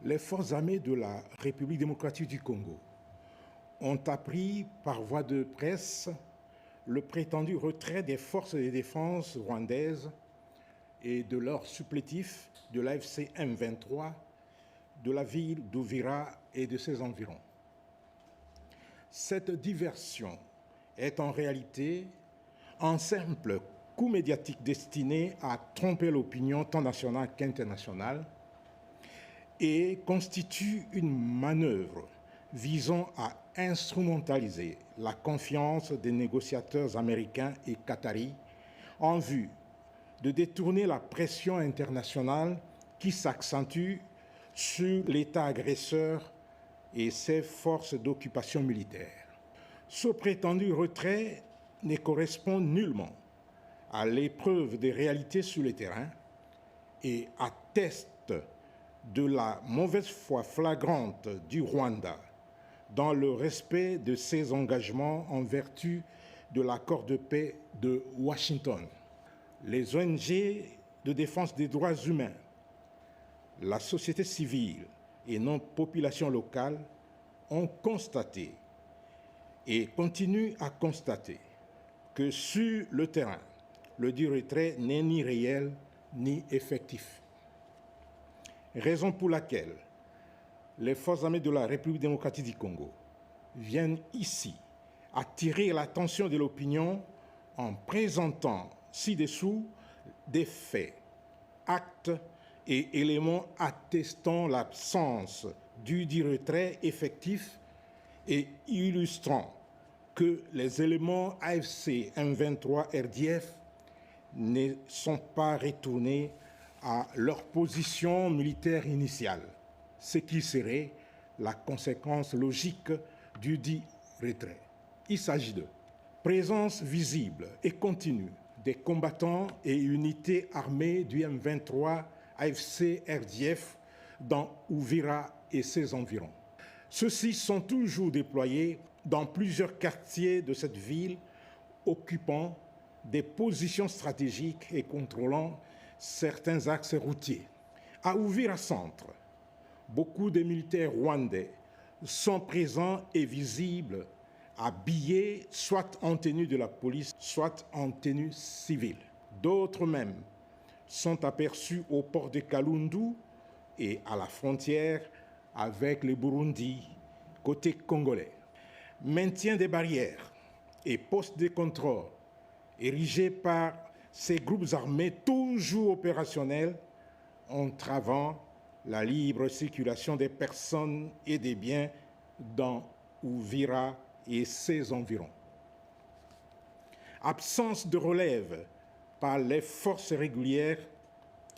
Les forces armées de la République démocratique du Congo ont appris par voie de presse le prétendu retrait des forces de défense rwandaises et de leurs supplétifs de l'AFC M23 de la ville d'Uvira et de ses environs. Cette diversion est en réalité un simple coup médiatique destiné à tromper l'opinion tant nationale qu'internationale et constitue une manœuvre visant à instrumentaliser la confiance des négociateurs américains et qataris en vue de détourner la pression internationale qui s'accentue sur l'État agresseur et ses forces d'occupation militaire. Ce prétendu retrait ne correspond nullement à l'épreuve des réalités sur le terrain et atteste de la mauvaise foi flagrante du Rwanda dans le respect de ses engagements en vertu de l'accord de paix de Washington. Les ONG de défense des droits humains, la société civile et nos populations locales ont constaté et continuent à constater que sur le terrain, le dit retrait n'est ni réel ni effectif. Raison pour laquelle les forces armées de la République démocratique du Congo viennent ici attirer l'attention de l'opinion en présentant ci-dessous des faits, actes et éléments attestant l'absence du dit retrait effectif et illustrant que les éléments AFC M23 RDF ne sont pas retournés à leur position militaire initiale, ce qui serait la conséquence logique du dit retrait. Il s'agit de présence visible et continue des combattants et unités armées du M23 AFC RDF dans Uvira et ses environs. Ceux-ci sont toujours déployés dans plusieurs quartiers de cette ville, occupant des positions stratégiques et contrôlant certains axes routiers. À Uvira Centre, beaucoup de militaires rwandais sont présents et visibles, habillés soit en tenue de la police, soit en tenue civile. D'autres même sont aperçus au port de Kalundu et à la frontière avec le Burundi, côté congolais. Maintien des barrières et postes de contrôle érigés par ces groupes armés toujours opérationnels, entravant la libre circulation des personnes et des biens dans Uvira et ses environs. Absence de relève par les forces régulières,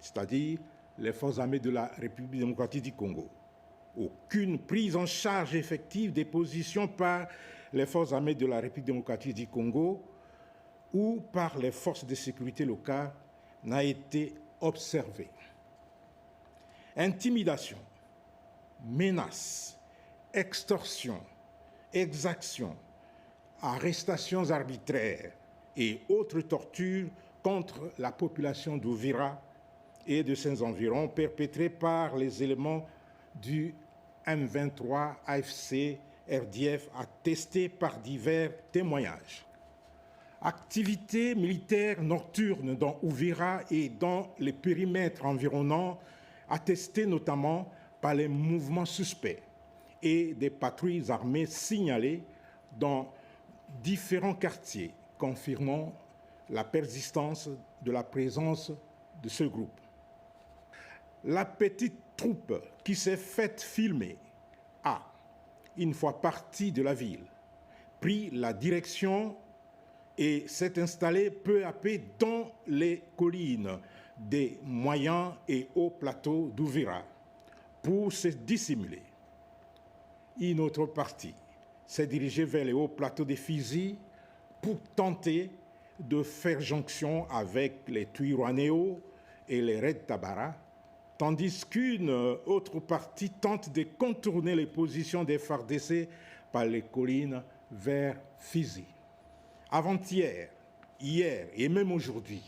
c'est-à-dire les forces armées de la République démocratique du Congo. Aucune prise en charge effective des positions par les forces armées de la République démocratique du Congo ou par les forces de sécurité locales n'a été observée. Intimidation, menaces, extorsion, exactions, arrestations arbitraires et autres tortures contre la population d'Uvira et de ses environs perpétrées par les éléments du M23 AFC RDF attestés par divers témoignages. Activités militaires nocturnes dans Uvira et dans les périmètres environnants attestées notamment par les mouvements suspects et des patrouilles armées signalées dans différents quartiers, confirmant la persistance de la présence de ce groupe. La petite troupe qui s'est faite filmer a, une fois partie de la ville, pris la direction et s'est installée peu à peu dans les collines des moyens et hauts plateaux d'Uvira pour se dissimuler. Une autre partie s'est dirigée vers les hauts plateaux des Fizi pour tenter de faire jonction avec les Twirwanéo et les Red Tabara, tandis qu'une autre partie tente de contourner les positions des FARDC par les collines vers Fizi. Avant-hier, hier et même aujourd'hui,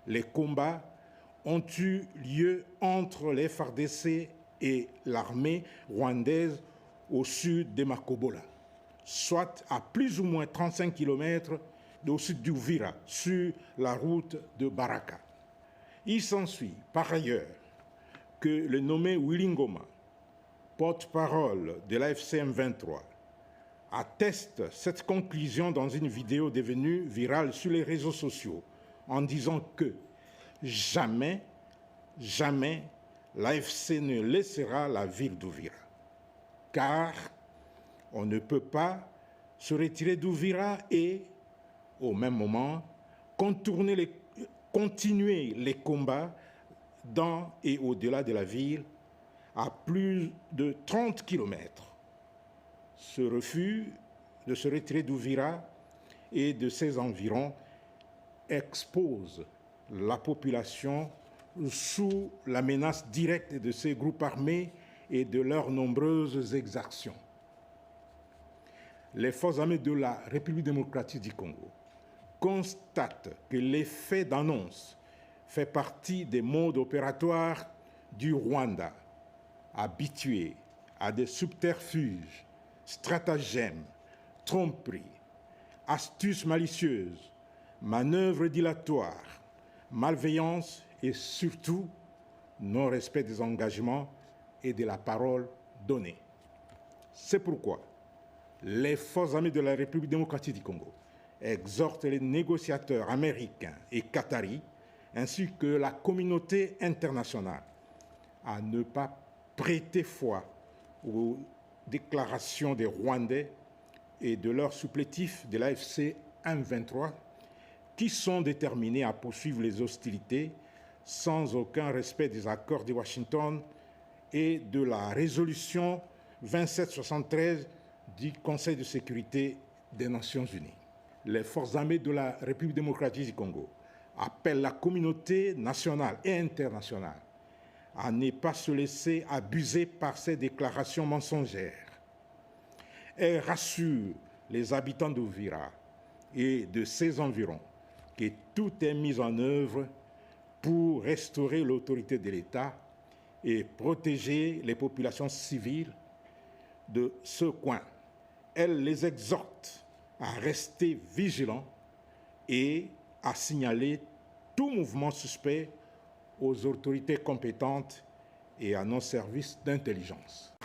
les combats ont eu lieu entre les FARDC et l'armée rwandaise au sud de Makobola, soit à plus ou moins 35 km au sud d'Uvira, sur la route de Baraka. Il s'ensuit par ailleurs que le nommé Willy Ngoma, porte-parole de l'AFC M23, atteste cette conclusion dans une vidéo devenue virale sur les réseaux sociaux en disant que jamais l'AFC ne laissera la ville d'Uvira, car on ne peut pas se retirer d'Uvira et, au même moment, continuer les combats dans et au-delà de la ville à plus de 30 km. Ce refus de se retirer d'Uvira et de ses environs expose la population sous la menace directe de ces groupes armés et de leurs nombreuses exactions. Les forces armées de la République démocratique du Congo constatent que l'effet d'annonce fait partie des modes opératoires du Rwanda, habitué à des subterfuges, stratagèmes, tromperies, astuces malicieuses, manœuvres dilatoires, malveillance et surtout non-respect des engagements et de la parole donnée. C'est pourquoi les forces armées de la République démocratique du Congo exhortent les négociateurs américains et qataris ainsi que la communauté internationale à ne pas prêter foi aux déclarations des Rwandais et de leurs supplétifs de l'AFC M23 qui sont déterminés à poursuivre les hostilités sans aucun respect des accords de Washington et de la résolution 2773 du Conseil de sécurité des Nations unies. Les forces armées de la République démocratique du Congo appellent la communauté nationale et internationale à ne pas se laisser abuser par ces déclarations mensongères. Elles rassurent les habitants d'Uvira et de ses environs que tout est mis en œuvre pour restaurer l'autorité de l'État et protéger les populations civiles de ce coin. Elle les exhorte à rester vigilants et à signaler tout mouvement suspect aux autorités compétentes et à nos services d'intelligence.